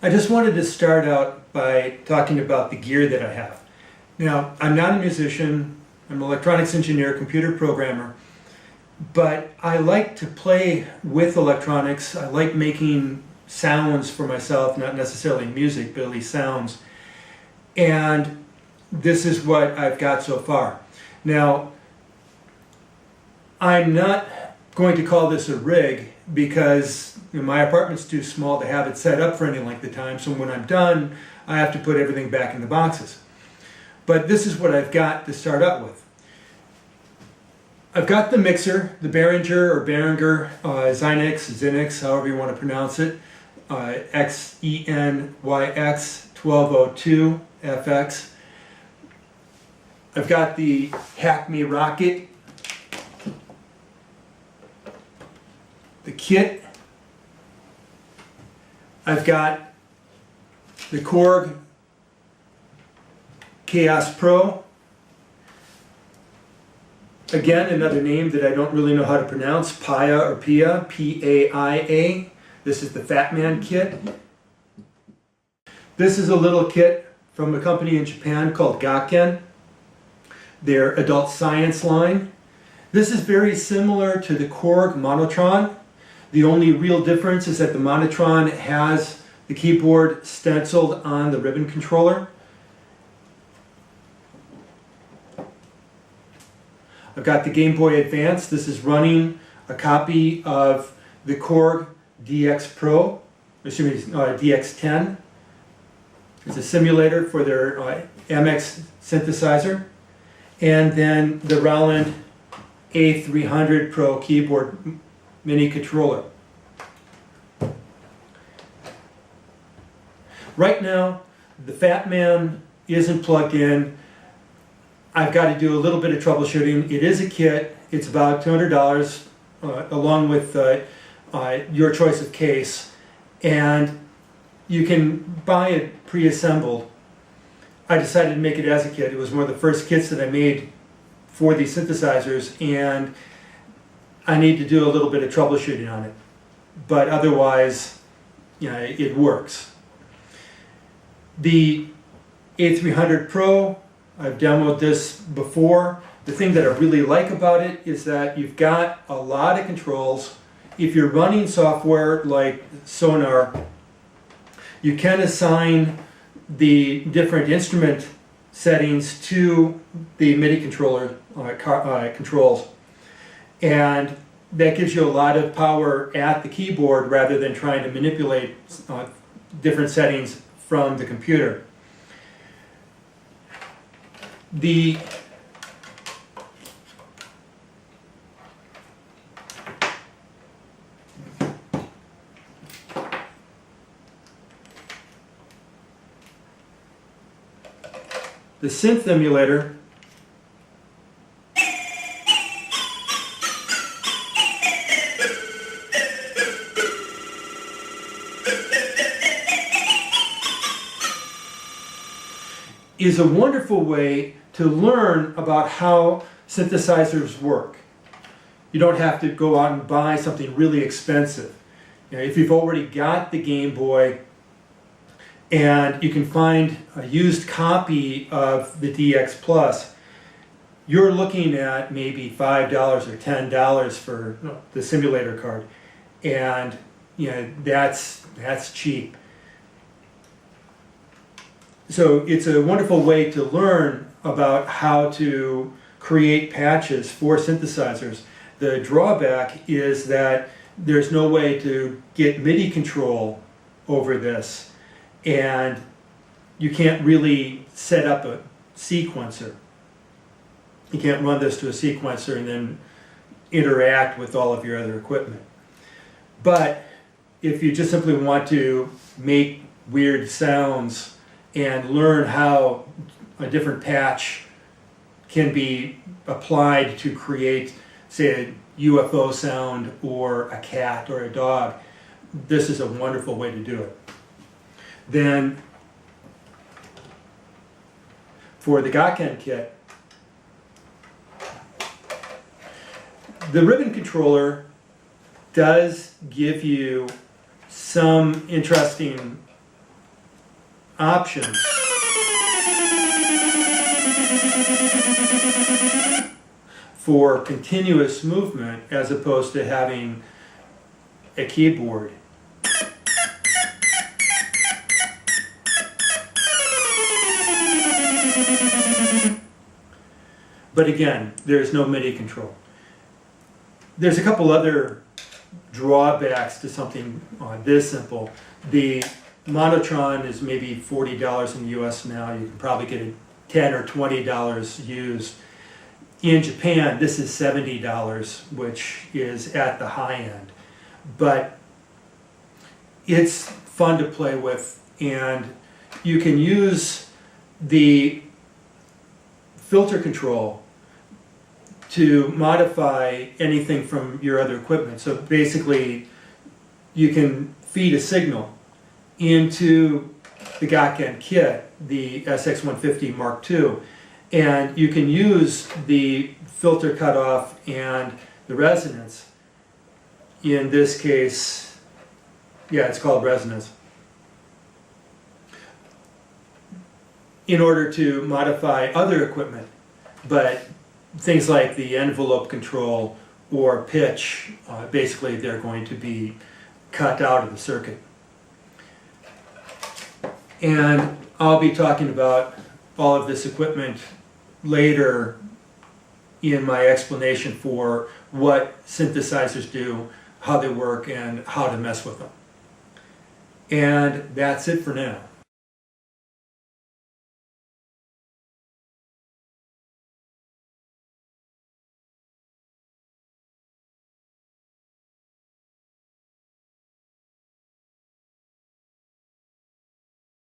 I just wanted to start out by talking about the gear that I have. Now, I'm not a musician, I'm an electronics engineer, computer programmer, but I like to play with electronics. I like making sounds for myself, not necessarily music, but at least sounds. And this is what I've got so far. Now, I'm not going to call this a rig because my apartment's too small to have it set up for any length of time, so when I'm done, I have to put everything back in the boxes. But this is what I've got to start out with. I've got the mixer, the Behringer or Behringer, Xenyx, however you want to pronounce it, XENYX 1202 FX. I've got the Hackme Rocket, the kit. I've got the Korg Chaos Pro. Again, another name that I don't really know how to pronounce, Pia or Pia, P-A-I-A. This is the Fat Man kit. This is a little kit from a company in Japan called Gakken, their adult science line. This is very similar to the Korg Monotron. The only real difference is that the Monotron has the keyboard stenciled on the ribbon controller. I've got the Game Boy Advance. This is running a copy of the Korg DX10. It's a simulator for their MX synthesizer. And then the Roland A300 Pro keyboard mini controller. Right now, the Fat Man isn't plugged in. I've got to do a little bit of troubleshooting. It is a kit. It's about $200 along with your choice of case. And you can buy it pre-assembled. I decided to make it as a kit. It was one of the first kits that I made for these synthesizers, and I need to do a little bit of troubleshooting on it. But otherwise, it works. The A300 Pro, I've demoed this before. The thing that I really like about it is that you've got a lot of controls. If you're running software like Sonar, you can assign the different instrument settings to the MIDI controller controls. And that gives you a lot of power at the keyboard rather than trying to manipulate different settings from the computer. The synth emulator is a wonderful way to learn about how synthesizers work. You don't have to go out and buy something really expensive. If you've already got the Game Boy and you can find a used copy of the DX Plus, you're looking at maybe $5 or $10 for the simulator card. And that's cheap. So it's a wonderful way to learn about how to create patches for synthesizers. The drawback is that there's no way to get MIDI control over this, and you can't really set up a sequencer. You can't run this to a sequencer and then interact with all of your other equipment. But if you just simply want to make weird sounds and learn how a different patch can be applied to create, say, a UFO sound or a cat or a dog, this is a wonderful way to do it. Then for the Gakken kit, the ribbon controller does give you some interesting options for continuous movement as opposed to having a keyboard. But again, there's no MIDI control. There's a couple other drawbacks to something this simple. The Monotron is maybe $40 in the US now. You can probably get it $10 or $20 used. In Japan, this is $70, which is at the high end. But it's fun to play with, and you can use the filter control to modify anything from your other equipment. So basically, you can feed a signal into the Gakken kit, the SX150 Mark II, and you can use the filter cutoff and the resonance. In this case, yeah, it's called resonance, in order to modify other equipment. But things like the envelope control or pitch, basically they're going to be cut out of the circuit. And I'll be talking about all of this equipment later in my explanation for what synthesizers do, how they work, and how to mess with them. And that's it for now.